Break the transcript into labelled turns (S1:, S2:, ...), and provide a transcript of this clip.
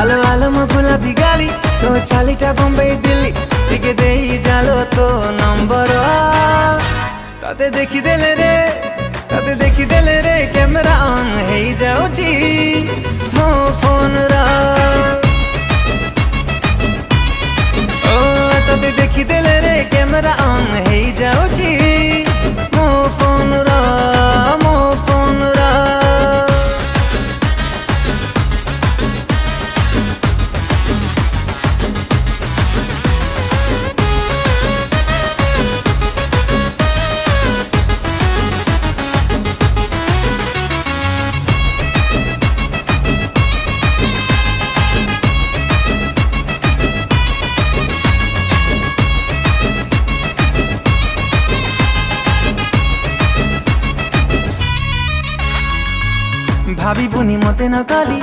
S1: आलो आलो मो गुलाबी गाली तो चालीटा बम्बई दिल्ली टिके देई जालो तो नंबर ताते देखी देले रे कैमरा ऑन हे जाउची मो फोन रा ओ ताते देखी देले रे कैमरा ऑन हे जाउची मो फोन रा भाभी बुनी मते न गाली